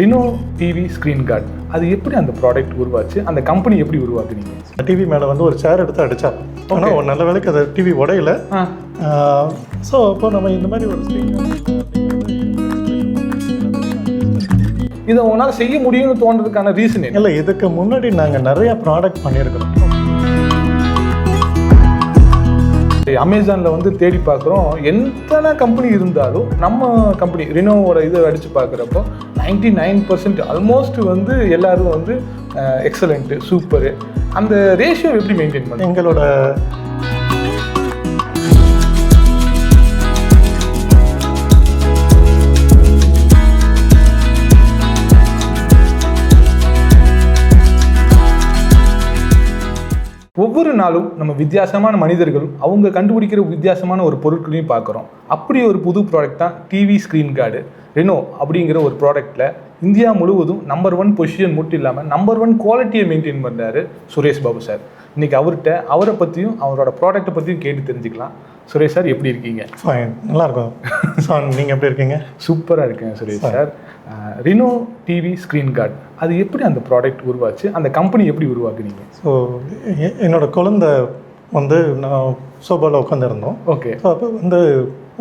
Reno TV screen card அது எப்படி அந்த ப்ராடக்ட் உருவாச்சு, அந்த கம்பெனி எப்படி உருவாக்குனீங்க? டிவி மேலே வந்து ஒரு சேர் எடுத்து அடித்தா, ஆனால் ஒரு நல்ல வேலைக்கு அது டிவி உடையில. ஸோ அப்போ நம்ம இந்த மாதிரி ஒரு ஸ்க்ரீன் இதை உங்களால் செய்ய முடியும்னு தோன்றதுக்கான ரீசன் இல்லை, இதுக்கு முன்னாடி நாங்கள் நிறைய ப்ராடக்ட் பண்ணியிருக்கிறோம். அமேசானில் வந்து தேடி பார்க்குறோம், எத்தனை கம்பெனி இருந்தாலும் நம்ம கம்பெனி ரினோவோட இதை அடித்து பார்க்குறப்போ 99% ஆல்மோஸ்ட் வந்து எல்லோரும் வந்து எக்ஸலண்ட்டு, சூப்பரு. அந்த ரேஷியோ எப்படி மெயின்டைன் பண்ண? எங்களோட ஒவ்வொரு நாளும் நம்ம வித்தியாசமான மனிதர்கள் அவங்க கண்டுபிடிக்கிற வித்தியாசமான ஒரு பொருட்களையும் பார்க்குறோம். அப்படி ஒரு புது ப்ராடக்ட் தான் டிவி ஸ்க்ரீன் கார்டு. ரினோ அப்படிங்கிற ஒரு ப்ராடக்டில் இந்தியா முழுவதும் நம்பர் 1 பொசிஷன் மட்டும் இல்லாமல் நம்பர் 1 குவாலிட்டியை மெயின்டைன் பண்ணுறாரு சுரேஷ் பாபு சார். இன்றைக்கி அவரை பற்றியும் அவரோட ப்ராடக்ட்டை பற்றியும் கேட்டு தெரிஞ்சுக்கலாம். சுரேஷ் சார் எப்படி இருக்கீங்க? ஃபைன், நல்லாயிருக்கும் சார். நீங்கள் எப்படி இருக்கீங்க? சூப்பராக இருக்கேன் Suresh sir. Reno TV screen card அது எப்படி அந்த ப்ராடக்ட் உருவாச்சு, அந்த கம்பெனி எப்படி உருவாக்குனீங்க? ஸோ என்னோடய குழந்தை வந்து நான் சோபாவில் உட்காந்துருந்தோம். ஓகே. ஸோ அப்போ வந்து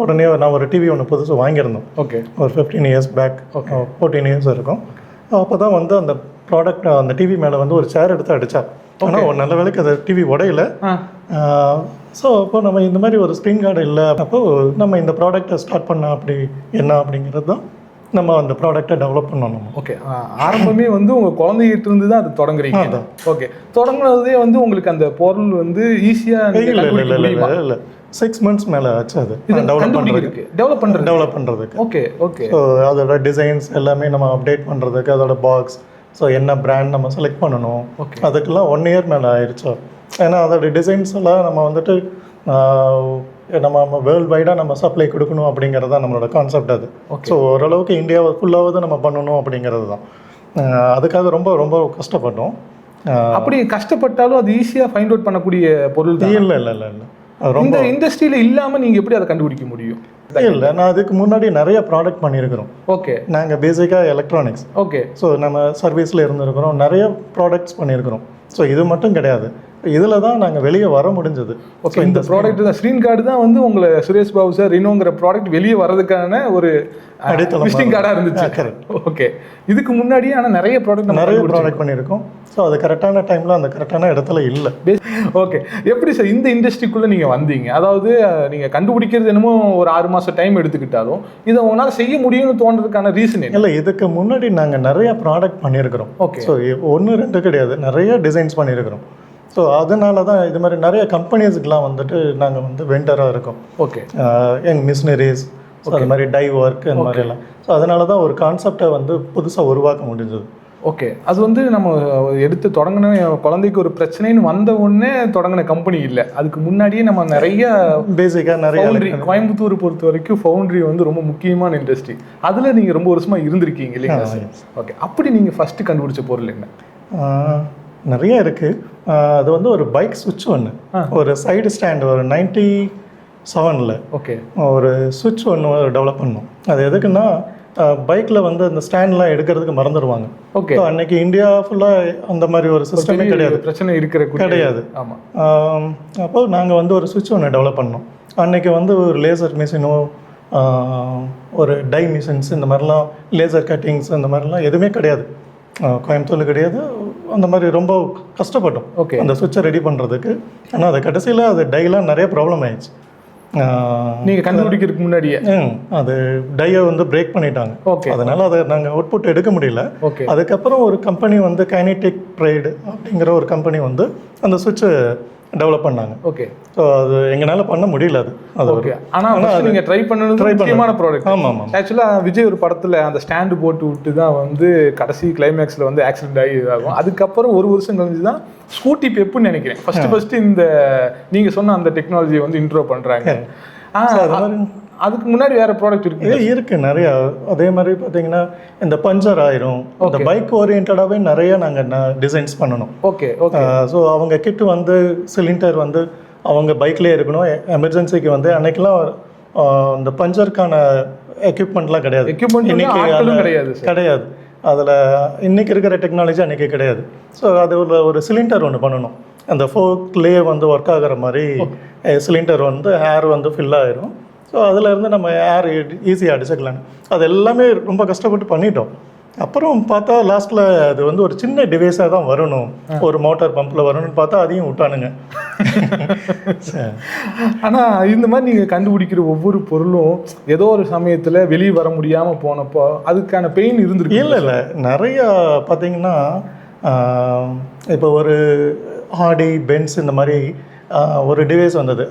உடனே நான் ஒரு டிவி ஒன்று புதுசாக வாங்கியிருந்தோம். ஓகே. ஒரு 15 இயர்ஸ் பேக், 14 இயர்ஸ் இருக்கும். அப்போ தான் வந்து அந்த ப்ராடக்ட், அந்த டிவி மேலே வந்து ஒரு சேர் எடுத்து அடித்தா, ஆனால் ஒரு நல்ல வேலைக்கு அது டிவி உடையில. ஸோ அப்போ நம்ம இந்த மாதிரி ஒரு ஸ்க்ரீன் கார்டு இல்லை, அப்போது நம்ம இந்த ப்ராடக்டை ஸ்டார்ட் பண்ண அப்படி என்ன அப்படிங்கிறது தான் நம்ம அந்த ப்ராடக்டை டெவலப் பண்ணணும். ஓகே. ஆரம்பமே வந்து உங்கள் குழந்தைகிட்ட இருந்து தான் அது தொடங்குறீங்க. ஓகே. தொடங்குனதே வந்து உங்களுக்கு அந்த பொருள் வந்து ஈஸியாக இல்லை 6 மந்த்ஸ் மேலே ஆச்சு அது டெவலப் பண்ணுறதுக்கு. ஓகே. ஓகே. ஸோ அதோட டிசைன்ஸ் எல்லாமே நம்ம அப்டேட் பண்ணுறதுக்கு, அதோட பாக்ஸ், ஸோ என்ன பிராண்ட் நம்ம செலக்ட் பண்ணணும், அதுக்கெல்லாம் 1 இயர் மேலே ஆயிடுச்சு. ஏன்னா அதோட டிசைன்ஸ் எல்லாம் நம்ம வந்துட்டு நம்ம வேர்ல்டு வைடாக நம்ம சப்ளை கொடுக்கணும் அப்படிங்கிறது தான் நம்மளோட கான்செப்ட். அது ஸோ ஓரளவுக்கு இந்தியாவை ஃபுல்லாவது நம்ம பண்ணணும் அப்படிங்கிறது தான். அதுக்காக ரொம்ப ரொம்ப கஷ்டப்பட்டோம். அப்படி கஷ்டப்பட்டாலும் அது ஈஸியாக ஃபைண்ட் அவுட் பண்ணக்கூடிய பொருள் தான். இல்லை இந்த இண்டஸ்ட்ரியில் இல்லாமல் நீங்கள் எப்படி அதை கண்டுபிடிக்க முடியும்? இல்லை, நான் அதுக்கு முன்னாடி நிறைய ப்ராடக்ட் பண்ணியிருக்கிறோம். ஓகே. நாங்கள் பேசிக்காக எலக்ட்ரானிக்ஸ். ஓகே. ஸோ நம்ம சர்வீஸில் இருந்திருக்கிறோம், நிறைய ப்ராடக்ட்ஸ் பண்ணியிருக்கிறோம். ஸோ இது மட்டும் கிடையாது, இதில் தான் நாங்கள் வெளியே வர முடிஞ்சது. ஓகே. இந்த ப்ராடக்ட் தான் ஸ்க்ரீன் கார்டு தான் வந்து உங்களை சுரேஷ் பாபு சார் ரினோங்கிற ப்ராடக்ட் வெளியே வர்றதுக்கான ஒரு விசிட்டிங் கார்டாக இருந்துச்சு. ஓகே. இதுக்கு முன்னாடியே ஆனால் நிறைய ப்ராடக்ட் பண்ணியிருக்கோம். ஸோ அது கரெக்டான டைமில் அந்த கரெக்டான இடத்துல இல்லை. ஓகே. எப்படி சார் இந்த இண்டஸ்ட்ரிக்குள்ளே நீங்கள் வந்தீங்க? அதாவது நீங்கள் கண்டுபிடிக்கிறது என்னமோ ஒரு 6 மாதம் டைம் எடுத்துக்கிட்டாலும் இதை உங்களால் செய்ய முடியும்னு தோன்றதுக்கான ரீசன் இல்லை, இதுக்கு முன்னாடி நாங்கள் நிறைய ப்ராடக்ட் பண்ணியிருக்கிறோம். ஓகே. ஸோ 1 2 கிடையாது, நிறைய டிசைன்ஸ் பண்ணியிருக்கிறோம். ஸோ அதனால தான் இது மாதிரி நிறைய கம்பெனிஸுக்கெலாம் வந்துட்டு நாங்கள் வந்து வெண்டராக இருக்கோம். ஓகே. யங் மிஷினரிஸ், அது மாதிரி டை ஒர்க், அந்த மாதிரிலாம். ஸோ அதனால தான் ஒரு கான்செப்டை வந்து புதுசாக உருவாக்க முடிஞ்சது. ஓகே. அது வந்து நம்ம எடுத்து தொடங்கின குழந்தைக்கு ஒரு பிரச்சனைன்னு வந்த உடனே தொடங்கின கம்பெனி இல்லை. அதுக்கு முன்னாடியே நம்ம நிறைய பேசிக்காக நிறைய கோயம்புத்தூர் பொறுத்த வரைக்கும் ஃபவுண்ட்ரி வந்து ரொம்ப முக்கியமான இண்டஸ்ட்ரி. அதில் நீங்கள் ரொம்ப வருஷமாக இருந்திருக்கீங்க இல்லைங்களா சார்? ஓகே. அப்படி நீங்கள் ஃபஸ்ட்டு கண்டுபிடிச்ச பொருள் என்ன? நிறைய இருக்குது. அது வந்து ஒரு பைக் சுவிட்ச் ஒன்று, ஒரு சைடு ஸ்டாண்ட், ஒரு 97ல் ஓகே ஒரு சுவிட்ச் ஒன்று டெவலப் பண்ணோம். அது எதுக்குன்னா பைக்கில் வந்து அந்த ஸ்டாண்ட்லாம் எடுக்கிறதுக்கு மறந்துடுவாங்க. ஓகே. அன்னைக்கு இந்தியா ஃபுல்லாக அந்த மாதிரி ஒரு சிஸ்டமே கிடையாது, பிரச்சனை இருக்கிற கிடையாது. ஆமாம். அப்போ நாங்கள் வந்து ஒரு சுவிட்ச் ஒன்று டெவலப் பண்ணோம். அன்னைக்கு வந்து ஒரு லேசர் மிஷினோ, ஒரு டை மிஷின்ஸ், இந்த மாதிரிலாம் லேசர் கட்டிங்ஸ் இந்த மாதிரிலாம் எதுவுமே கிடையாது, கோயம்புத்தூரில் கிடையாது. அந்த மாதிரி ரொம்ப கஷ்டப்பட்டோம் அந்த சுவிட்சை ரெடி பண்ணுறதுக்கு. ஆனால் அது கடைசியில் அது டைலாம் நிறைய ப்ராப்ளம் ஆயிடுச்சு. நீங்கள் கண்டுபிடிக்கிறதுக்கு முன்னாடியே அது டையை வந்து பிரேக் பண்ணிட்டாங்க. ஓகே. அதனால் அதை நாங்கள் அவுட்புட் எடுக்க முடியல. ஓகே. அதுக்கப்புறம் ஒரு கம்பெனி வந்து கைனடிக் ப்ரைடு அப்படிங்கிற ஒரு கம்பெனி வந்து அந்த சுவிட்சை டெவலப் பண்ணாங்க. ஓகே. ஸோ அது எங்களால் பண்ண முடியல. அது ஓகே. ஆனால் நீங்கள் ட்ரை பண்ணது முக்கியமான ப்ராடக்ட். ஆமாம். ஆக்சுவலாக விஜய் ஒரு படத்தில் அந்த ஸ்டாண்டு போட்டு விட்டு தான் வந்து கடைசி கிளைமேக்ஸில் வந்து ஆக்சிடென்ட் ஆகி இதாகும். அதுக்கப்புறம் 1 வருஷம் கழிஞ்சு தான் ஸ்கூட்டி பெப்புன்னு நினைக்கிறேன் ஃபஸ்ட்டு இந்த நீங்கள் சொன்ன அந்த டெக்னாலஜியை வந்து இன்ட்ரோ பண்ணுறாங்க. அதுக்கு முன்னாடி வேறு ப்ராடக்ட் இருக்குது நிறையா. அதே மாதிரி பார்த்தீங்கன்னா இந்த பஞ்சர் ஆயிரும், இந்த பைக் ஓரியன்டாகவே நிறைய நாங்கள் டிசைன்ஸ் பண்ணணும். ஓகே. ஸோ அவங்க கிட்ட வந்து சிலிண்டர் வந்து அவங்க பைக்லேயே இருக்கணும். எமர்ஜென்சிக்கு வந்து அன்னைக்கெல்லாம் இந்த பஞ்சருக்கான எக்யூப்மெண்ட்லாம் கிடையாது. கிடையாது. அதில் இன்றைக்கி இருக்கிற டெக்னாலஜி அன்றைக்கி கிடையாது. ஸோ அது ஒரு சிலிண்டர் ஒன்று பண்ணணும். அந்த ஃபோக்லேயே வந்து ஒர்க் ஆகிற மாதிரி சிலிண்டர் வந்து ஏர் வந்து ஃபில் ஆகிரும். ஸோ அதிலேருந்து நம்ம ஏர் ஈஸியாக அடிச்சுக்கலாம். அது எல்லாமே ரொம்ப கஷ்டப்பட்டு பண்ணிட்டோம். அப்புறம் பார்த்தா லாஸ்ட்டில் அது வந்து ஒரு சின்ன டிவைஸாக தான் வரணும், ஒரு மோட்டார் பம்பில் வரணும்னு பார்த்தா அதையும் விட்டானுங்க. ஆனால் இந்த மாதிரி நீங்கள் கண்டுபிடிக்கிற ஒவ்வொரு பொருளும் ஏதோ ஒரு சமயத்தில் வெளியே வர முடியாமல் போனப்போ அதுக்கான பெயின் இருந்துருக்கு. இல்லை நிறையா பார்த்தீங்கன்னா இப்போ ஒரு ஆடி பென்ஸ் இந்த மாதிரி ஒரு டிவைஸ் வந்தது.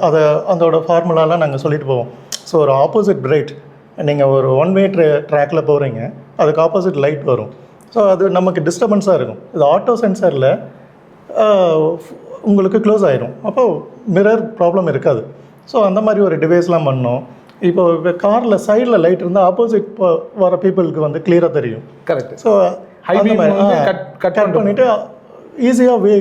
அதோட ஃபார்முலாலாம் நாங்கள் சொல்லிட்டு போவோம். ஸோ ஒரு ஆப்போசிட் பிரைட், நீங்கள் ஒரு ஒன் வே ட்ராக்கில் போகிறீங்க, அதுக்கு ஆப்போசிட் லைட் வரும். ஸோ அது நமக்கு டிஸ்டர்பன்ஸாக இருக்கும். இது ஆட்டோ சென்சாரில் உங்களுக்கு க்ளோஸ் ஆகிடும், அப்போது மிரர் ப்ராப்ளம் இருக்காது. ஸோ அந்த மாதிரி ஒரு டிவைஸ்லாம் பண்ணோம். இப்போ காரில் சைடில் லைட் இருந்தால் ஆப்போசிட் வர பீப்புளுக்கு வந்து கிளியராக தெரியும். கரெக்ட். ஸோ கட் பண்ணிவிட்டு ஈஸியாக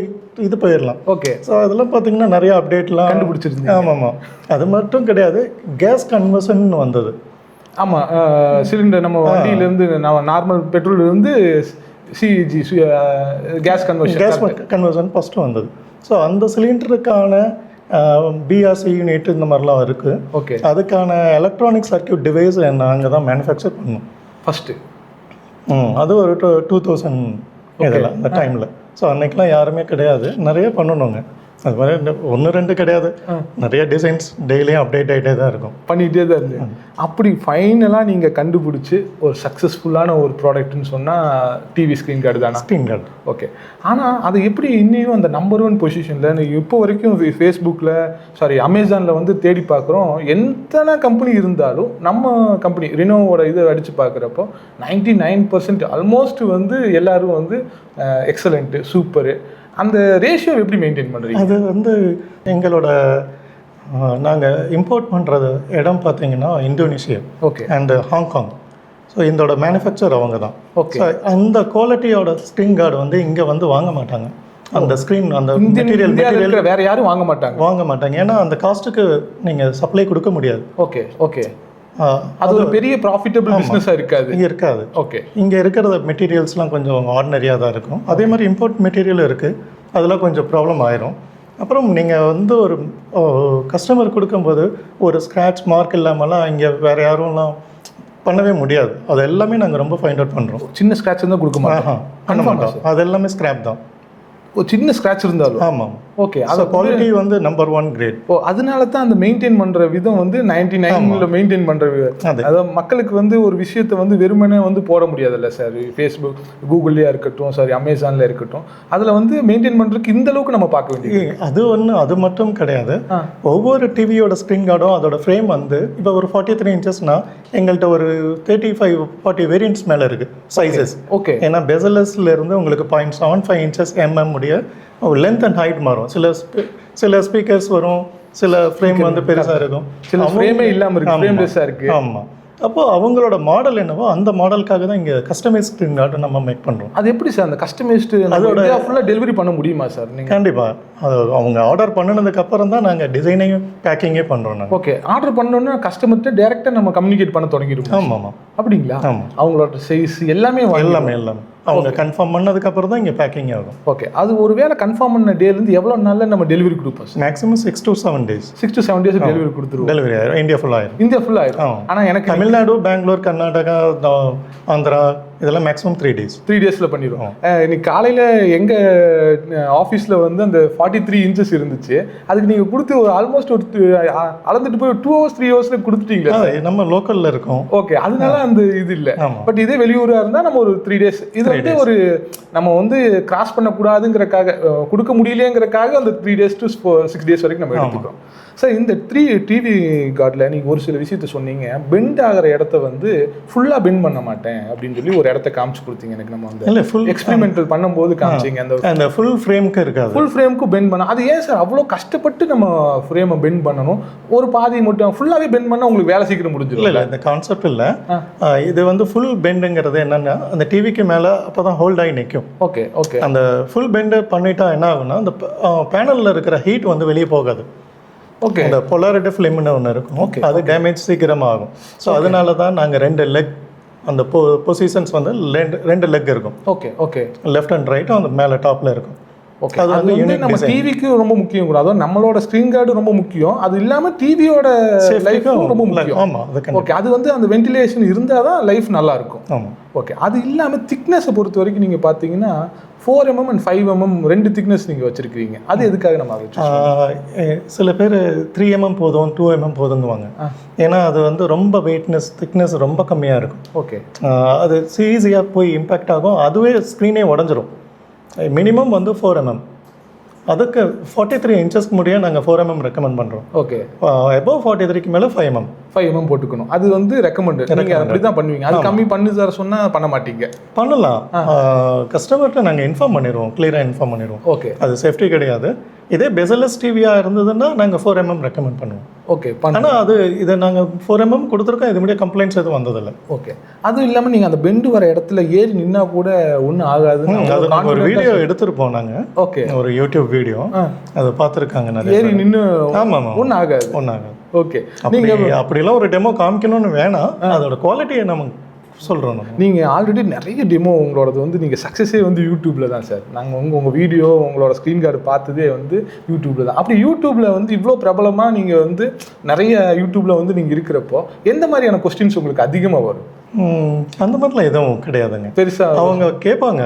இது போயிடலாம். ஓகே. ஸோ அதெல்லாம் பார்த்தீங்கன்னா நிறைய அப்டேட்லாம் கண்டுபிடிச்சிருந்தீங்க. ஆமாம். அது மட்டும் கிடையாது, கேஸ் கன்வர்ஷன் வந்தது. ஆமாம், சிலிண்டர் நம்ம வண்டியிலேருந்து நார்மல் பெட்ரோல்லேருந்து சிஜி கேஸ் கன்வர்ஷன் ஃபஸ்ட்டு வந்தது. ஸோ அந்த சிலிண்டருக்கான பிஆர்சி யூனிட் இந்த மாதிரிலாம் இருக்குது. ஓகே. அதுக்கான எலக்ட்ரானிக் சர்க்யூட் டிவைஸ் நாங்கள் தான் மேனுஃபேக்சர் பண்ணோம் ஃபஸ்ட்டு. அது ஒரு 2000 இதில் அந்த டைமில். ஸோ அன்றைக்கெலாம் யாருமே கிடையாது, நிறைய பண்ணணுங்க. அது மாதிரி 1-2 கிடையாது, நிறைய டிசைன்ஸ் டெய்லியும் அப்டேட் ஆகிட்டே தான் இருக்கும், பண்ணிகிட்டே தான் இருந்தேன். அப்படி ஃபைனலாக நீங்கள் கண்டுபிடிச்சி ஒரு சக்ஸஸ்ஃபுல்லான ஒரு ப்ராடக்ட்னு சொன்னால் டிவி ஸ்க்ரீன் கார்டு தானே? Screen card. ஓகே. ஆனால் அது எப்படி இன்னும் அந்த நம்பர் 1 பொசிஷனில் இப்போ வரைக்கும் ஃபேஸ்புக்கில் அமேசானில் வந்து தேடி பார்க்குறோம். எத்தனை கம்பெனி இருந்தாலும் நம்ம கம்பெனி ரினோவோட இதை அடித்து பார்க்குறப்போ 99% ஆல்மோஸ்ட் வந்து எல்லோரும் வந்து எக்ஸலண்ட்டு, சூப்பரு. அந்த ரேஷியோ எப்படி மெயின்டைன் பண்ணுறீங்க? அது வந்து எங்களோட நாங்கள் இம்போர்ட் பண்ணுறது இடம் பார்த்தீங்கன்னா Indonesia, okay, and Hong Kong. So இதோட மேனுஃபேக்சர் அவங்க தான். ஓகே. அந்த குவாலிட்டியோட ஸ்க்ரீன் கார்டு வந்து இங்கே வந்து வாங்க மாட்டாங்க. அந்த ஸ்க்ரீன் அந்த மெட்டீரியல் வேற யாரும் வாங்க மாட்டாங்க. ஏன்னா அந்த காஸ்ட்டுக்கு நீங்கள் சப்ளை கொடுக்க முடியாது. ஓகே. ஓகே. அது ஒரு பெரிய ப்ராஃபிட்டபிள் பிஸ்னஸாக இருக்காது. ஓகே. இங்கே இருக்கிற மெட்டீரியல்ஸ்லாம் கொஞ்சம் ஆர்டினரியாக தான் இருக்கும். அதே மாதிரி இம்போர்ட் மெட்டீரியல் இருக்குது, அதெல்லாம் கொஞ்சம் ப்ராப்ளம் ஆயிரும். அப்புறம் நீங்கள் வந்து ஒரு கஸ்டமர் கொடுக்கும்போது ஒரு ஸ்க்ராட்ச் மார்க் இல்லாமலாம் இங்கே வேறு யாரும்லாம் பண்ணவே முடியாது. அது எல்லாமே நாங்கள் ரொம்ப ஃபைண்ட் அவுட் பண்ணுறோம். சின்ன ஸ்க்ராட்ச் இருந்தால் கொடுக்க மாட்டோம். அது எல்லாமே ஸ்க்ராப் தான். ஒரு சின்ன ஸ்க்ராட்ச் இருந்தாலும். ஆமாம். ஓகே. அது குவாலிட்டி வந்து நம்பர் 1 கிரேட். அதனால தான் அந்த மெயின்டைன் பண்ணுற விதம் வந்து 99 மெயின்டைன் பண்ணுற விதம். அதாவது மக்களுக்கு வந்து ஒரு விஷயத்தை வந்து வெறுமனே வந்து போட முடியாதுல்ல சார். ஃபேஸ்புக், கூகுள்லேயே இருக்கட்டும், அமேசானில் இருக்கட்டும், அதில் வந்து மெயின்டைன் பண்ணுறதுக்கு இந்த அளவுக்கு நம்ம பார்க்க வேண்டியது. அது மட்டும் கிடையாது. ஒவ்வொரு டிவியோட ஸ்க்ரீன் கார்டும் அதோட ஃப்ரேம் வந்து இப்போ ஒரு 43 இன்ச்சஸ்னா எங்கள்கிட்ட ஒரு 35-40 வேரியன்ட்ஸ் மேலே இருக்குது சைஸஸ். ஓகே. ஏன்னா பெசலஸ்லேருந்து உங்களுக்கு 0.75 இன்ச்சஸ் முடிய லென்த் அண்ட் ஹைட் மாறும். சில ஸ்பீக்கர்ஸ் வரும், சில ஃப்ரேம் வந்து பெருசாக இருக்கும், சில ஃப்ரேமே இல்லாமல் இருக்கு, ஃப்ரேம்லெஸ்ஸாக இருக்குது. ஆமாம். அப்போது அவங்களோட மாடல் என்னவோ அந்த மாடலுக்காக தான் இங்கே கஸ்டமைஸ் ஸ்க்ரீன் கார்டு நம்ம மேக் பண்ணுறோம். அது எப்படி சார் அந்த கஸ்டமைஸ்டு அதோட ஃபுல்லாக டெலிவரி பண்ண முடியுமா சார் நீங்கள்? கண்டிப்பாக. அது அவங்க ஆர்டர் பண்ணினதுக்கு அப்புறம் தான் நாங்கள் டிசைனையும் பேக்கிங்கே பண்ணுறோம். நாங்கள் ஓகே. ஆர்டர் பண்ணோன்னா கஸ்டமர்கிட்ட டேரெக்டாக நம்ம கம்யூனிகேட் பண்ண தொடங்கிடுவோம். ஆமாம். அப்படிங்களா? ஆமாம். அவங்களோட சைஸ் எல்லாமே அவங்க கன்ஃபார்ம் பண்ணதுக்கப்புறம் தான் இங்கே பேக்கிங் ஆகும். ஓகே. அது ஒரு வேளை கன்ஃபார்ம் பண்ண டேலேருந்து எவ்வளோ நாளில் நம்ம டெலிவரி கொடுப்போம்? Maximum 6 to 7 days. 6 to 7 days delivery கொடுத்துருவோம். டெலிவரி ஆயிரும். இந்தியா ஃபுல்லாக ஆயிரும். ஆனால் எனக்கு தமிழ்நாடு, பெங்களூர், கர்நாடகா, ஆந்திரா இதெல்லாம் மேக்ஸிமம் 3 days. 3 daysல பண்ணிடுவோம். இன்னைக்கு காலையில் எங்கள் ஆஃபீஸில் வந்து அந்த 43 inches இருந்துச்சு. அதுக்கு நீங்கள் கொடுத்து ஒரு ஆல்மோஸ்ட் ஒரு அளந்துட்டு போய் 2 hours 3 hours கொடுத்துட்டீங்களா? நம்ம லோக்கலில் இருக்கோம். ஓகே. அதனால அந்த இது இல்லை. பட் இதே வெளியூராக இருந்தால் நம்ம ஒரு 3 days இது வந்து ஒரு நம்ம வந்து கிராஸ் பண்ணக்கூடாதுங்கிறக்காக, கொடுக்க முடியலையங்கிறக்காக அந்த 3 days to 6 days வரைக்கும் நம்ம எடுத்துக்கிறோம். சார், இந்த டிவி கார்டில் நீங்கள் ஒரு சில விஷயத்த சொன்னீங்க. பெண்ட் ஆகிற இடத்த வந்து ஃபுல்லாக பெண்ட் பண்ண மாட்டேன் அப்படின்னு சொல்லி ஒரு இடத்த காமிச்சு கொடுத்தீங்க எனக்கு. நம்ம வந்து ஃபுல் எக்ஸ்பெரிமெண்டல் பண்ணும்போது காமிச்சிங்க. அந்த ஃபுல் ஃப்ரேமுக்கு இருக்காது. ஃபுல் ஃப்ரேமுக்கு பெண்ட் பண்ண அது ஏன் சார் அவ்வளோ கஷ்டப்பட்டு நம்ம ஃப்ரேமை பெண்ட் பண்ணணும்? ஒரு பாதி மட்டும் ஃபுல்லாகவே பெண்ட் பண்ணால் உங்களுக்கு வேலை சீக்கிரம் முடிஞ்சிடும். இல்லை, இந்த கான்செப்ட் இல்லை. இது வந்து ஃபுல் பெண்டுங்கிறது என்னென்னா அந்த டிவிக்கு மேலே அப்போ தான் ஹோல்ட் ஆகி நிற்கும். ஓகே. ஓகே. அந்த ஃபுல் பெண்டு பண்ணிட்டா என்ன ஆகுனா அந்த பேனலில் இருக்கிற ஹீட் வந்து வெளியே போகாது. ஓகே. அந்த பொலாரிட்டி ஃபிலிம்னு ஒன்று இருக்கும். ஓகே. அது டேமேஜ் சீக்கிரமாக ஆகும். ஸோ அதனால தான் நாங்கள் 2 லெக் அந்த பொசிஷன்ஸ் வந்து ரெண்டு லெக் இருக்கும். Okay okay. Left and right அந்த மேலே டாப்பில் இருக்கும். ஓகே, அது வந்து நம்ம டிவிக்கு ரொம்ப முக்கியம் கூட. அதாவது நம்மளோட ஸ்க்ரீன் கார்டு ரொம்ப முக்கியம், அது இல்லாம டிவியோட லைஃபும் ரொம்ப முக்கியம். ஆமா, ஓகே. அது வந்து அந்த வென்டிலேஷன் இருந்தால் தான் லைஃப் நல்லா இருக்கும். ஆமா. ஓகே. அது இல்லாமல் திக்னஸை பொறுத்த வரைக்கும் நீங்கள் பார்த்தீங்கன்னா 4mm and 5mm ரெண்டு திக்னஸ் நீங்கள் வச்சிருக்கீங்க. அது எதுக்காக நம்ம சில பேர் 3mm போதும் 2mm போதுங்குவாங்க. ஏன்னா அது வந்து ரொம்ப திக்னஸ் ரொம்ப கம்மியாக இருக்கும். ஓகே. அது ஈஸியாக போய் இம்பேக்ட் ஆகும், அதுவே ஸ்க்ரீனே உடஞ்சிரும். மினிமம் வந்து 4mm, அதுக்கு 43 இன்ச்சஸ்க்கு முடிய நாங்கள் 4mm ரெக்கமெண்ட் பண்ணுறோம். ஓகே. எபோவ் 43க்கு மேலே 5mm போட்டுக்கணும். அது வந்து ரெக்கமெண்ட். நீங்கள் அப்படி தான் பண்ணுவீங்க. அது கம்மி பண்ணி தர சொன்னால் பண்ண மாட்டீங்க. பண்ணலாம். கஸ்டமர்கிட்ட நாங்கள் இன்ஃபார்ம் பண்ணிடுவோம், கிளியராக இன்ஃபார்ம் பண்ணிடுவோம். ஓகே. அது சேஃப்டி கிடையாது. இதே பெசலஸ் டிவியாக இருந்ததுன்னா நாங்கள் 4mm ரெக்கமெண்ட் பண்ணுவோம். ஓகே. ஆனால் இதை நாங்கள் 4mm கொடுத்துருக்கோம், இது முடிய கம்ப்ளைண்ட்ஸ் எதுவும் வந்ததில்லை. ஓகே. அதுவும் இல்லாமல் நீங்கள் அந்த பெண்டு வர இடத்துல ஏறி நின்னா கூட ஒன்றும் ஆகாது. அது நாங்கள் ஒரு வீடியோ எடுத்துருப்போம் நாங்கள். ஓகே. ஒரு யூடியூப் வீடியோ அதை பார்த்துருக்காங்க நிறைய. ஏறி நின்று ஆமாம், ஒன்றும் ஆகாது. ஓகே. நீங்கள் அப்படிலாம் ஒரு டெமோ காமிக்கணும்னு வேணாம், அதோட குவாலிட்டியை நம்ம சொல்கிறோம். நீங்கள் ஆல்ரெடி நிறைய டெமோ உங்களோடது வந்து நீங்கள் சக்ஸஸே வந்து யூடியூப்பில் தான் சார். நாங்கள் உங்கள் வீடியோ உங்களோட ஸ்க்ரீன் கார்டு பார்த்ததே வந்து யூடியூப்பில் தான். அப்படி யூடியூப்பில் வந்து இவ்வளோ பிரபலமாக நீங்கள் வந்து நிறைய யூடியூப்பில் வந்து நீங்கள் இருக்கிறப்போ எந்த மாதிரியான கொஸ்டின்ஸ் உங்களுக்கு அதிகமாக வரும்? அந்த மாதிரிலாம் எதுவும் கிடையாதுங்க. பெருசாக அவங்க கேட்பாங்க,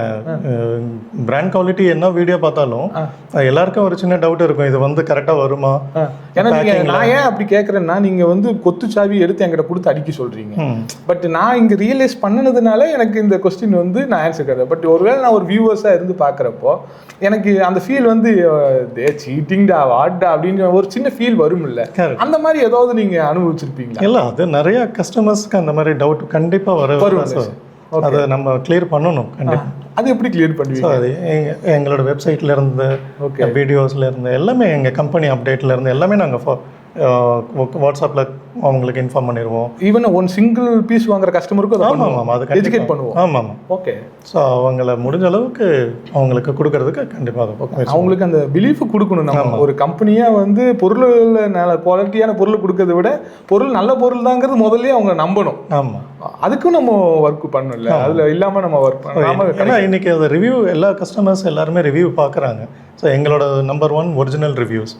பிராண்ட் குவாலிட்டி என்ன வீடியோ பார்த்தாலும் எல்லாருக்கும் ஒரு சின்ன டவுட் இருக்கும், இது வந்து கரெக்டாக வருமா. ஏன்னா நான் ஏன் அப்படி கேட்குறேன்னா, நீங்கள் வந்து கொத்துச்சாவி எடுத்து என்கிட்ட கொடுத்து அடிக்க சொல்கிறீங்க. பட் நான் இங்கே ரியலைஸ் பண்ணதுனால எனக்கு இந்த கொஸ்டின் வந்து நான் ஆன்சர் கிடையாது. பட் ஒருவேளை நான் ஒரு வியூவர்ஸாக இருந்து பார்க்குறப்போ எனக்கு அந்த ஃபீல் வந்து சீட்டிங்டா வாட்டா அப்படின்னு ஒரு சின்ன ஃபீல் வரும் இல்லை? அந்த மாதிரி ஏதாவது நீங்கள் அனுபவிச்சிருப்பீங்களா? இல்லை, அது நிறைய கஸ்டமர்ஸ்க்கு அந்த மாதிரி டவுட் கண்டிப்பாக வரும். அதை நம்ம கிளியர் பண்ணணும் கண்டிப்பாக. அது எப்படி கிளியர் பண்ணுவீங்க? அது எங்களோட வெப்சைட்ல இருந்து, வீடியோஸ்ல இருந்து, எல்லாமே எங்கள் கம்பெனி அப்டேட்ல இருந்து எல்லாமே நாங்கள் வாட்ஸ்அப்பில் அவங்களுக்கு இன்ஃபார்ம் பண்ணிடுவோம். ஈவன் ஒன் சிங்கிள் பீஸ் வாங்குற கஸ்டமருக்கும் ஆமாம், அது எஜுகேட் பண்ணுவோம். ஆமாம். ஓகே. ஸோ அவங்கள முடிஞ்ச அளவுக்கு அவங்களுக்கு கொடுக்கறதுக்கு கண்டிப்பாக அவங்களுக்கு அந்த பிலீஃப் கொடுக்கணும். நம்ம ஒரு கம்பெனியாக வந்து பொருள் நல்ல குவாலிட்டியான பொருள் கொடுக்கறத விட பொருள் நல்ல பொருள் தாங்கிறது முதல்ல அவங்க நம்பணும். ஆமாம், அதுக்கும் நம்ம ஒர்க் பண்ணல. அதில் இல்லாமல் நம்ம ஒர்க் பண்ணாமல். ஏன்னா இன்றைக்கி அது ரிவ்யூ எல்லா கஸ்டமர்ஸ் எல்லாருமே ரிவ்யூ பார்க்குறாங்க. ஸோ எங்களோட நம்பர் 1 ஒரிஜினல் ரிவ்யூஸ்.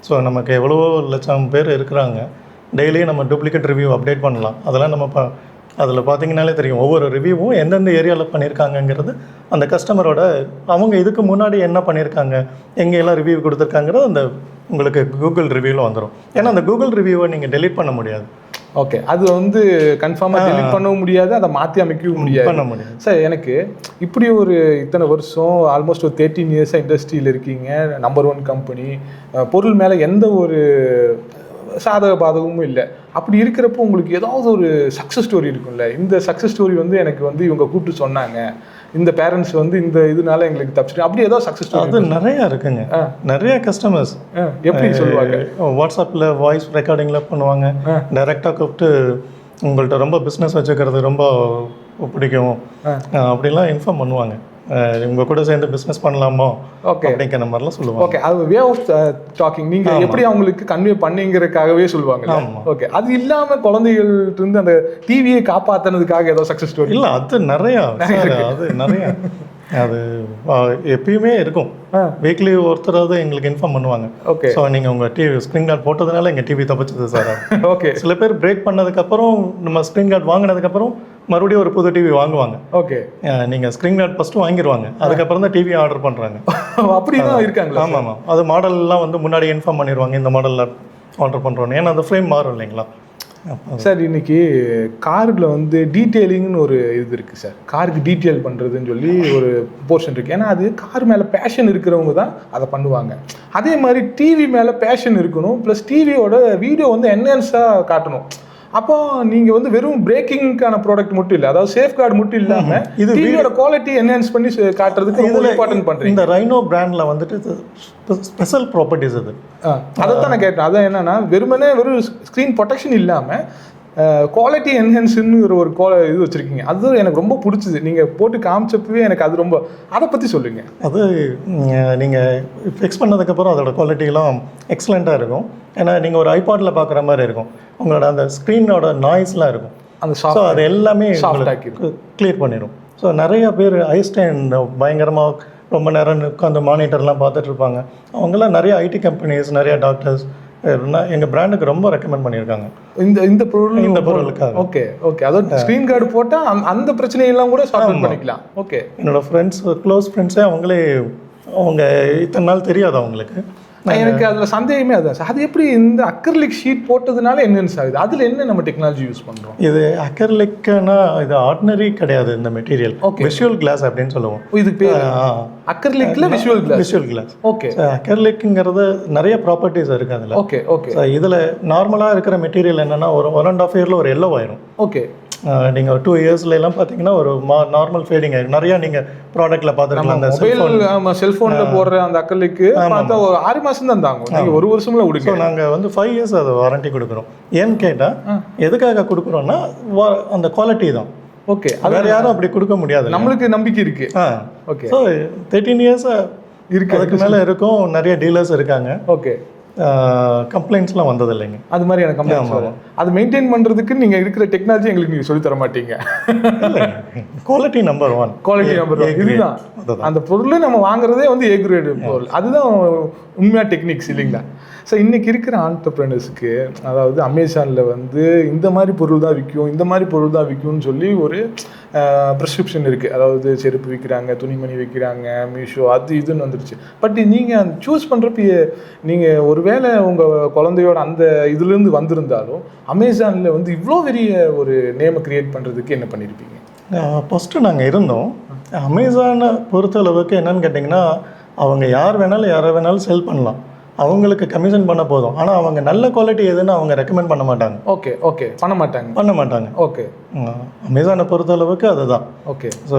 ஸோ நமக்கு எவ்வளோ லட்சம் பேர் இருக்கிறாங்க, டெய்லியும் நம்ம டூப்ளிகேட் ரிவ்யூ அப்டேட் பண்ணலாம். அதெல்லாம் நம்ம அதில் பார்த்தீங்கன்னாலே தெரியும் ஒவ்வொரு ரிவ்யூவும் எந்தெந்த ஏரியாவில் பண்ணியிருக்காங்கங்கிறது, அந்த கஸ்டமரோட அவங்க இதுக்கு முன்னாடி என்ன பண்ணியிருக்காங்க, எங்கெல்லாம் ரிவ்யூ கொடுத்துருக்காங்கிறது அந்த உங்களுக்கு கூகுள் ரிவ்யூவில் வந்துடும். ஏன்னா அந்த கூகுள் ரிவ்யூவை நீங்கள் டெலீட் பண்ண முடியாது. ஓகே. அது வந்து கன்ஃபார்மாக டெலிட் பண்ணவும் முடியாது, அதை மாற்றி அமைக்கவும் முடியாது. சார், எனக்கு இப்படி ஒரு இத்தனை வருஷம் ஆல்மோஸ்ட் ஒரு 13 இயர்ஸாக இண்டஸ்ட்ரியில் இருக்கீங்க, நம்பர் 1 கம்பெனி, பொருள் மேலே எந்த ஒரு சாதக பாதகமும் இல்லை. அப்படி இருக்கிறப்போ உங்களுக்கு ஏதாவது ஒரு சக்ஸஸ் ஸ்டோரி இருக்கும்ல, இந்த சக்ஸஸ் ஸ்டோரி வந்து எனக்கு வந்து இவங்க கூப்பிட்டு சொன்னாங்க, இந்த பேரண்ட்ஸ் வந்து இந்த இதனால எங்களுக்கு தப்பிச்சு, அப்படி ஏதாவது சக்ஸஸ் ஸ்டோரி? அது நிறையா இருக்குங்க. நிறைய கஸ்டமர்ஸ் எப்படி சொல்லுவாங்க, வாட்ஸ்அப்பில் வாய்ஸ் ரெக்கார்டிங்கில் பண்ணுவாங்க, டைரெக்டாக கூப்பிட்டு உங்கள்கிட்ட ரொம்ப பிஸ்னஸ் வச்சுக்கிறது ரொம்ப பிடிக்கும் அப்படின்லாம் இன்ஃபார்ம் பண்ணுவாங்க. உங்க கூட சேர்ந்து பிஸ்னஸ் பண்ணலாமோ அப்படிங்கிற மாதிரிலாம் சொல்லுவாங்க. ஓகே. அது வே ஆஃப் டாக்கிங். நீங்க எப்படி அவங்களுக்கு கன்வே பண்ணீங்கிறதுக்காகவே சொல்லுவாங்க. ஓகே. அது இல்லாம குழந்தைகள்ட்ட இருந்து அந்த டிவியை காப்பாத்தினதுக்காக ஏதோ சக்ஸஸ் ஸ்டோரி? இல்லை, அது நிறையா. அது எப்பயுமே இருக்கும். வீக்லி ஒருத்தராவது எங்களுக்கு இன்ஃபார்ம் பண்ணுவாங்க. ஓகே. ஸோ நீங்கள் உங்கள் டிவி ஸ்க்ரீன் கார்டு போட்டதுனால எங்கள் டிவி தப்பிச்சது சார். ஓகே. சில பேர் பிரேக் பண்ணதுக்கப்புறம் நம்ம ஸ்க்ரீன் கார்டு வாங்கினதுக்கப்புறம் மறுபடியும் ஒரு புது டிவி வாங்குவாங்க. ஓகே. நீங்கள் ஸ்க்ரீன் கார்டு ஃபஸ்ட்டு வாங்கிடுவாங்க, அதுக்கப்புறம் தான் டிவி ஆர்டர் பண்ணுறாங்க. அப்படி தான் இருக்காங்க. ஆமாம், அது மாடல்லாம் வந்து முன்னாடி இன்ஃபார்ம் பண்ணிடுவாங்க, இந்த மாடலில் ஆர்டர் பண்ணுறோன்னு. ஏன்னா அந்த ஃப்ரேம் மாறும் இல்லைங்களா சார்? இன்னைக்கு காரில் வந்து டீட்டெயிலிங்னு ஒரு இது இருக்குது சார். காருக்கு டீட்டெயில் பண்ணுறதுன்னு சொல்லி ஒரு போர்ஷன் இருக்குது. ஏன்னா அது கார் மேலே பேஷன் இருக்கிறவங்க தான் அதை பண்ணுவாங்க. அதே மாதிரி டிவி மேலே பேஷன் இருக்கணும், ப்ளஸ் டிவியோட வீடியோ வந்து என்ஹான்ஸாக காட்டணும். அப்போ நீங்கள் வந்து வெறும் பிரேக்கிங்கான ப்ராடக்ட் மட்டும் இல்லை, அதாவது சேஃப் கார்டு மட்டும் இல்லாமல் இது டிவியோட குவாலிட்டி என்ஹான்ஸ் பண்ணி காட்டுறதுக்கு ரொம்ப இம்பார்ட்டன்ட் பண்ணுறீங்க. இந்த ரைனோ பிராண்டில் வந்துட்டு ஸ்பெஷல் ப்ராப்பர்ட்டிஸ் அது. அதை தான் நான் கேட்டேன். அதான் என்னன்னா வெறுமனே வெறும் ஸ்க்ரீன் ப்ரொடெக்ஷன் இல்லாமல் குவாலிட்டி என்ஹான்ஸ்ன்னு ஒரு இது வச்சுருக்கீங்க. அது எனக்கு ரொம்ப பிடிச்சிது. நீங்கள் போட்டு காமிச்சப்பவே எனக்கு அது ரொம்ப, அதை பற்றி சொல்லுங்கள். அது நீங்கள் ஃபிக்ஸ் பண்ணதுக்கப்புறம் அதோட குவாலிட்டிலாம் எக்ஸலண்ட்டாக இருக்கும். ஏன்னா நீங்கள் ஒரு ஐபாடில் பார்க்குற மாதிரி இருக்கும். உங்களோட அந்த ஸ்க்ரீனோட நாய்ஸ்லாம் இருக்கும். அந்த ஸோ அது எல்லாமே சாஃப்ட் ஆக்கிடும், கிளியர் பண்ணிடும். ஸோ நிறைய பேர் ஐஸ்டைன் பயங்கரமாக ரொம்ப நேரம் உட்காந்து மானிட்டர்லாம் பார்த்துட்டு இருப்பாங்க. அவங்கெல்லாம் நிறைய ஐடி கம்பெனிஸ், நிறைய டாக்டர்ஸ் எங்கள் பிராண்டுக்கு ரொம்ப ரெக்கமெண்ட் பண்ணியிருக்காங்க இந்த பொருளுக்காக. ஓகே ஓகே, அதாவது ஸ்க்ரீன் கார்டு போட்டால் அந்த பிரச்சனையெல்லாம் கூட சால்வ் பண்ணிக்கலாம். ஓகே, என்னோட ஃப்ரெண்ட்ஸ், க்ளோஸ் ஃப்ரெண்ட்ஸே அவங்களே, அவங்க இத்தனை நாள் தெரியாது அவங்களுக்கு. எனக்கு அதில் சந்தேகமே அதுதான் சார். அது எப்படி இந்த அக்ரிலிக் ஷீட் போட்டதுனால என்னன்னு சார், இது அதில் என்ன நம்ம டெக்னாலஜி யூஸ் பண்ணுறோம்? இது அக்ரிலிக்னா இது ஆர்டினரி கிடையாது. இந்த மெட்டீரியல் விஷுவல் கிளாஸ் அப்படின்னு சொல்லுவோம். இதுக்கு பேர் அக்ரிலிக்ல விஷுவல் கிளாஸ். ஓகே, அக்ரிலிக்ங்கிறது நிறைய ப்ராப்பர்ட்டிஸ் இருக்குது அதில். Okay okay. இதில் நார்மலாக இருக்கிற மெட்டீரியல் என்னென்னா ஒரு 1.5 இயரில் ஒரு எல்லோ ஆயிரும். ஓகே, நீங்கள் 2 இயர்ஸ்லாம் பார்த்தீங்கன்னா ஒரு நார்மல் ஃபேடிங் ஆகிடும். நிறையா நீங்கள் ப்ராடக்ட்டில் பார்த்துருக்கலாம். அந்த மொபைல் செல்ஃபோனில் போடுற அந்த அக்ரிலிக்கு பார்த்தா ஒரு 6 மாதம் தான் தாங்க, நீங்கள் 1 வருஷம்ல விடுங்க. ஸோ நாங்கள் வந்து 5 இயர்ஸ் அதை வாரண்டி கொடுக்குறோம். ஏன்னு கேட்டால் எதுக்காக கொடுக்குறோன்னா அந்த குவாலிட்டி தான். ஓகே, வேறு யாரும் அப்படி கொடுக்க முடியாது. நம்மளுக்கு நம்பிக்கை இருக்கு. ஓகே, ஸோ 13 இயர்ஸ் இருக்கு, அதுக்கு மேலே இருக்கும். நிறைய டீலர்ஸ் இருக்காங்க. ஓகே, கம்ப்ளைண்ட்ஸ்லாம் வந்தது இல்லைங்க. அது மாதிரியான கம்ப்ளைண்ட்ஸ் வரும். அது மெயின்டைன் பண்ணுறதுக்கு நீங்கள் இருக்கிற டெக்னாலஜி எங்களுக்கு நீங்கள் சொல்லி தர மாட்டீங்க. Quality number 1. குவாலிட்டி நம்பர் 1 இதுதான். அந்த பொருளை நம்ம வாங்குறதே வந்து ஏ கிரேடு பொருள். அதுதான் உண்மையாக டெக்னிக்ஸ் இல்லைங்களா? ஸோ இன்றைக்கி இருக்கிற ஆண்டர்ப்ரனர்ஸுக்கு, அதாவது அமேசானில் வந்து இந்த மாதிரி பொருள் தான் விற்கும், இந்த மாதிரி பொருள் தான் விற்கும்னு சொல்லி ஒரு ப்ரிஸ்கிரிப்ஷன் இருக்குது. அதாவது செருப்பு விற்கிறாங்க, துணிமணி விற்கிறாங்க, மீஷோ அது இதுன்னு வந்துடுச்சு. பட் நீங்கள் சூஸ் பண்ணுறப்ப நீங்கள் ஒருவேளை உங்கள் குழந்தையோட அந்த இதுலேருந்து வந்திருந்தாலும் அமேசானில் வந்து இவ்வளோ பெரிய ஒரு நேமை க்ரியேட் பண்ணுறதுக்கு என்ன பண்ணியிருப்பீங்க? ஃபஸ்ட்டு நாங்கள் இருந்தோம். அமேசானை பொறுத்தளவுக்கு என்னன்னு கேட்டிங்கன்னா, அவங்க யார் வேணாலும் செல் பண்ணலாம். அவங்களுக்கு கமிஷன் பண்ண போதும். ஆனால் அவங்க நல்ல குவாலிட்டி எதுன்னு அவங்க ரெக்கமெண்ட் பண்ண மாட்டாங்க. ஓகே ஓகே, பண்ண மாட்டாங்க. ஓகே, அமேசானை பொறுத்த அளவுக்கு அதுதான். ஓகே, ஸோ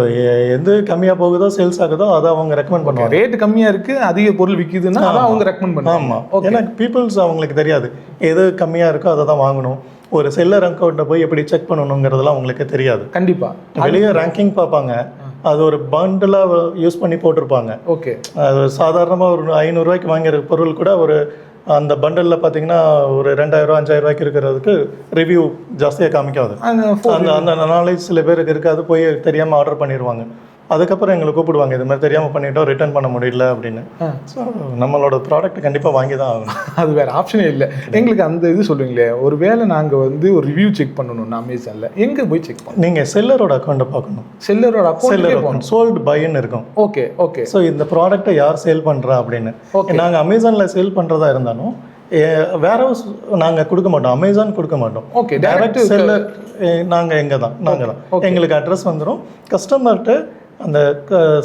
எது கம்மியாக போகுதோ, சேல்ஸ் ஆகுதோ அதை அவங்க ரெக்கமெண்ட் பண்ணுவாங்க. ரேட் கம்மியாக இருக்குது, அதிக பொருள் விற்கிதுன்னா அதை அவங்க ரெக்கமெண்ட் பண்ணுவாங்க. ஆமாம், ஏன்னா பீப்புள்ஸ் அவங்களுக்கு தெரியாது எது கம்மியாக இருக்கோ அதை தான் வாங்கணும். ஒரு செல்லர் அக்கௌண்ட்டை போய் எப்படி செக் பண்ணணுங்கிறதுலாம் அவங்களுக்கு தெரியாது. கண்டிப்பாக வெளியே ரேங்கிங் பார்ப்பாங்க, அது ஒரு பண்டலாக யூஸ் பண்ணி போட்டிருப்பாங்க. ஓகே, அது சாதாரணமாக ஒரு 500 ரூபாய்க்கு வாங்குற பொருள் கூட ஒரு அந்த பண்டலில் பார்த்தீங்கன்னா ஒரு 2000 5000 ரூபாய்க்கு இருக்கிறதுக்கு ரிவ்யூ ஜாஸ்தியாக காமிக்காது. அந்த நாலேஜ் சில பேருக்கு இருக்காது, போய் தெரியாமல் ஆர்டர் பண்ணிடுவாங்க. அதுக்கப்புறம் எங்களை கூப்பிடுவாங்க, இது மாதிரி தெரியாமல் பண்ணிட்டோம், ரிட்டர்ன் பண்ண முடியல அப்படின்னு. ஸோ நம்மளோட ப்ராடக்ட் கண்டிப்பாக வாங்கி தான் ஆகணும். அது வேறு ஆப்ஷனே இல்லை. எங்களுக்கு அந்த இது சொல்லுவீங்களே, ஒரு வேளை நாங்கள் வந்து ஒரு ரிவ்யூ செக் பண்ணணும்னா அமேசானில் எங்கே போய் செக் பண்ணணும்? நீங்கள் செல்லரோட அக்கௌண்ட்டை பார்க்கணும். செல்லரோட அக்கௌண்ட் சோல்டு பைன்னு இருக்கும். Okay okay. ஸோ இந்த ப்ராடக்ட்டை யார் சேல் பண்ணுறா அப்படின்னு. நாங்கள் அமேசானில் சேல் பண்ணுறதா இருந்தாலும் வேற நாங்கள் கொடுக்க மாட்டோம், அமேசான் கொடுக்க மாட்டோம். ஓகே, டைரக்ட் செல்லர் நாங்கள் நாங்கள் தான். எங்களுக்கு அட்ரஸ் வந்துடும். கஸ்டமர்கிட்ட அந்த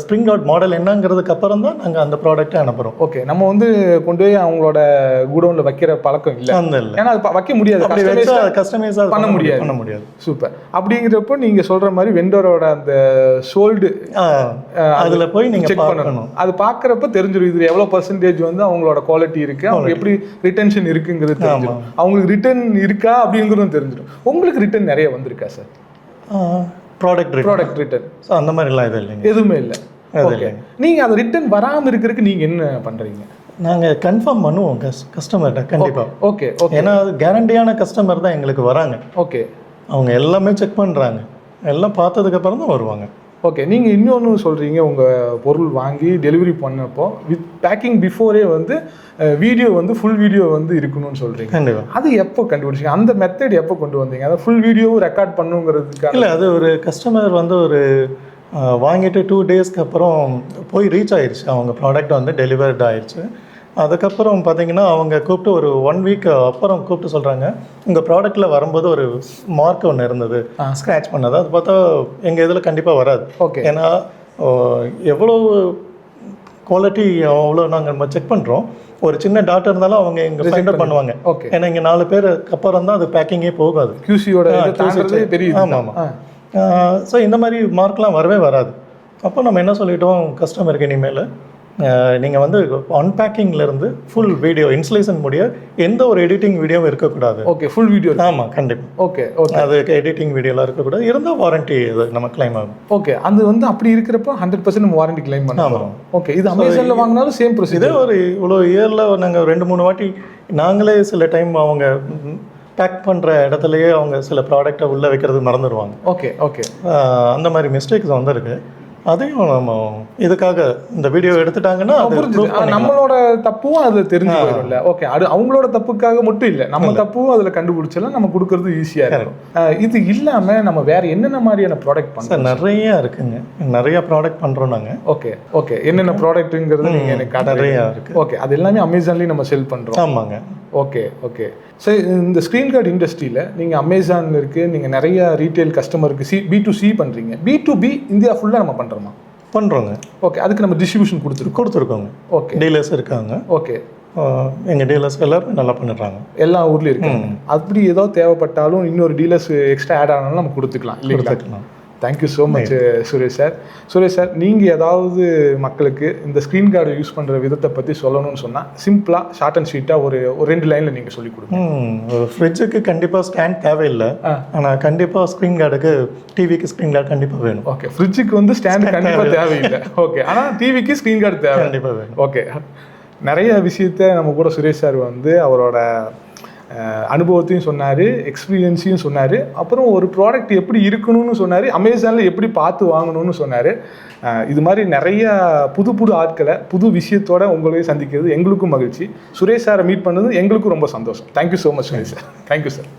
ஸ்ப்ரிங் டாட் மாடல் என்னங்கிறதுக்கு அப்புறம் தான் நாங்கள் அந்த ப்ராடக்ட்டை அனுப்புகிறோம். ஓகே, நம்ம வந்து கொண்டு போய் அவங்களோட குடோனில் வைக்கிற பழக்கம் இல்லை. அந்த இல்லை, ஏன்னா அது வைக்க முடியாது, கஸ்டமைஸாக பண்ண முடியாது. சூப்பர். அப்படிங்கிறப்போ நீங்கள் சொல்கிற மாதிரி வெண்டரோட அந்த சோல்டு அதில் போய் நீங்கள் செக் பண்ணணும். அது பார்க்குறப்ப தெரிஞ்சிடும் இது எவ்வளோ பர்சன்டேஜ் வந்து அவங்களோட குவாலிட்டி இருக்குது, அவங்க எப்படி ரிட்டன்ஷன் இருக்குங்கிறது தெரிஞ்சிடும், அவங்களுக்கு ரிட்டர்ன் இருக்கா அப்படிங்கிறதும் தெரிஞ்சிடும். உங்களுக்கு ரிட்டர்ன் நிறைய வந்திருக்கா சார்? ப்ராடக்ட் ரிட்டர்ன் ஸோ அந்த மாதிரிலாம் எதுவும் இல்லைங்க, எதுவுமே இல்லை. ஓகே, நீங்கள் அதை ரிட்டர்ன் வராமல் இருக்கிறதுக்கு நீங்கள் என்ன பண்ணுறீங்க? நாங்கள் கன்ஃபார்ம் பண்ணுவோம் கஸ்டமர்கிட்ட கண்டிப்பாக. ஓகே, ஏன்னா அது கேரண்டியான கஸ்டமர் தான் எங்களுக்கு வராங்க. ஓகே, அவங்க எல்லாமே செக் பண்ணுறாங்க, எல்லாம் பார்த்ததுக்கப்புறம் தான் வருவாங்க. ஓகே, நீங்கள் இன்னொன்று சொல்கிறீங்க, உங்கள் பொருள் வாங்கி டெலிவரி பண்ணப்போ வித் பேக்கிங் பிஃபோரே வந்து வீடியோ வந்து ஃபுல் வீடியோ வந்து இருக்கணும்னு சொல்கிறீங்க. கண்டிப்பாக. அது எப்போ கண்டுபிடிச்சிங்க? அந்த மெத்தட் எப்போ கொண்டு வந்தீங்க? அதை ஃபுல் வீடியோவும் ரெக்கார்ட் பண்ணுங்கிறதுக்காக இல்லை, அது ஒரு கஸ்டமர் வந்து ஒரு வாங்கிட்டு 2 டேஸ்க்கு அப்புறம் போய் ரீச் ஆயிடுச்சு, அவங்க ப்ராடக்ட் வந்து டெலிவர்ட் ஆயிடுச்சு. அதுக்கப்புறம் பார்த்தீங்கன்னா அவங்க கூப்பிட்டு ஒரு 1 வீக் அப்புறம் கூப்பிட்டு சொல்கிறாங்க, உங்கள் ப்ராடக்ட்டில் வரும்போது ஒரு மார்க் ஒன்று இருந்தது, ஸ்க்ராட்ச் பண்ணது. அது பார்த்தா எங்கள் இதில் கண்டிப்பாக வராது. ஓகே, ஏன்னா எவ்வளோ குவாலிட்டி அவ்வளோ நாங்கள் செக் பண்ணுறோம். ஒரு சின்ன டாட் இருந்தாலும் அவங்க எங்கள் ஃபைண்ட் அவுட் பண்ணுவாங்க. ஓகே, ஏன்னா இங்கே 4 பேருக்கு அப்புறம் தான் அது பேக்கிங்கே போகாது. QCயோட தெரியுது. ஆமாம். ஸோ இந்த மாதிரி மார்க்லாம் வரவே வராது. அப்போ நம்ம என்ன சொல்லிட்டோம் கஸ்டமருக்கு, இனிமேல் நீங்கள் வந்து அன்பேக்கிங்லேருந்து ஃபுல் வீடியோ இன்ஸ்டலேஷன் முடிய எந்த ஒரு எடிட்டிங் வீடியோவும் இருக்கக்கூடாது. Okay, full video. ஆமாம், கண்டிப்பாக. ஓகே ஓகே, அது எடிட்டிங் வீடியோலாம் இருக்கக்கூடாது, இருந்தால் வாரண்ட்டி இது நம்ம கிளைம் ஆகும். ஓகே, அது வந்து அப்படி இருக்கிறப்போ 100% நம்ம வாரண்ட்டி கிளைம் பண்ணலாம். ஓகே, இது அமேசானில் வாங்கினாலும் சேம் ப்ரொசீஜர். இதே ஒரு இவ்வளோ இயரில் நாங்கள் 2-3 வாட்டி நாங்களே சில டைம் அவங்க பேக் பண்ணுற இடத்துலையே அவங்க சில ப்ராடக்டை உள்ளே வைக்கிறது மறந்துடுவாங்க. Okay okay. அந்த மாதிரி மிஸ்டேக்ஸ் வந்துருக்கு. அதையும் நம்ம இதுக்காக இந்த வீடியோ எடுத்துட்டாங்கன்னா நம்மளோட தப்பும் அதில் தெரிஞ்சு போயிடும்ல. ஓகே, அது அவங்களோட தப்புக்காக மட்டும் இல்லை, நம்ம தப்பும் அதில் கண்டுபிடிச்சலாம் நம்ம கொடுக்கறது ஈஸியாக இருக்கும். இது இல்லாமல் நம்ம வேற என்னென்ன மாதிரியான ப்ராடக்ட் பண்ணுறோம்? நிறைய இருக்குங்க, நிறைய ப்ராடக்ட் பண்ணுறோம் நாங்கள். Okay okay. என்னென்ன ப்ராடக்ட்டுங்கிறது நீங்கள் எனக்கு நிறையா இருக்குது. ஓகே, அது எல்லாமே அமேசான்லேயும் நம்ம செல் பண்ணுறோம். ஆமாங்க. Okay okay. சரி, இந்த ஸ்க்ரீன் கார்டு இண்டஸ்ட்ரியில் நீங்கள் அமேசான் இருக்குது, நீங்கள் நிறைய ரீட்டைல் கஸ்டமருக்கு B2C பண்ணுறீங்க. B2B இந்தியா ஃபுல்லாக நம்ம பண்ணுறோமா? பண்ணுறோங்க. ஓகே, அதுக்கு நம்ம டிஸ்ட்ரிபியூஷன் கொடுத்துருக்கோங்க. ஓகே, டீலர்ஸ் இருக்காங்க. ஓகே, எங்கள் டீலர்ஸ் எல்லாருமே நல்லா பண்ணிடுறாங்க, எல்லா ஊர்லேயும் இருக்காங்க. அப்படி ஏதாவது தேவைப்பட்டாலும் இன்னொரு டீலர்ஸ் எக்ஸ்ட்ரா ஆட் ஆனாலும் நம்ம கொடுத்துக்கலாம். Thank you so much Suresh sir. Suresh sir, நீங்கள் ஏதாவது மக்களுக்கு இந்த ஸ்க்ரீன் கார்டு யூஸ் பண்ணுற விதத்தை பற்றி சொல்லணும்னு சொன்னால் சிம்பிளாக ஷார்ட் அண்ட் ஸ்வீட்டாக ஒரு 2 லைனில் நீங்கள் சொல்லிக் கொடுங்க. ஃப்ரிட்ஜுக்கு கண்டிப்பாக ஸ்டாண்ட் தேவையில்லை, ஆனால் கண்டிப்பாக ஸ்க்ரீன் கார்டுக்கு டிவிக்கு ஸ்க்ரீன் கார்டு கண்டிப்பாக வேணும். ஓகே, ஃப்ரிட்ஜுக்கு வந்து ஸ்டாண்ட் கண்டிப்பாக தேவையில்லை. ஓகே, ஆனால் டிவிக்கு ஸ்க்ரீன் கார்டு தேவை கண்டிப்பாக வேணும். ஓகே, நிறைய விஷயத்த நம்ம கூட சுரேஷ் சார் வந்து அவரோட அனுபவத்தையும் சொன்னார், எக்ஸ்பீரியன்ஸையும் சொன்னார், அப்புறம் ஒரு ப்ராடக்ட் எப்படி இருக்கணும்னு சொன்னார், அமேசானில் எப்படி பார்த்து வாங்கணும்னு சொன்னார். இது மாதிரி நிறைய புது ஆட்களை புது விஷயத்தோட உங்களையும் சந்திக்கிறது எங்களுக்கும் மகிழ்ச்சி. சுரேஷ் சாரை மீட் பண்ணது எங்களுக்கும் ரொம்ப சந்தோஷம். Thank you so much Suresh sir. Thank you sir.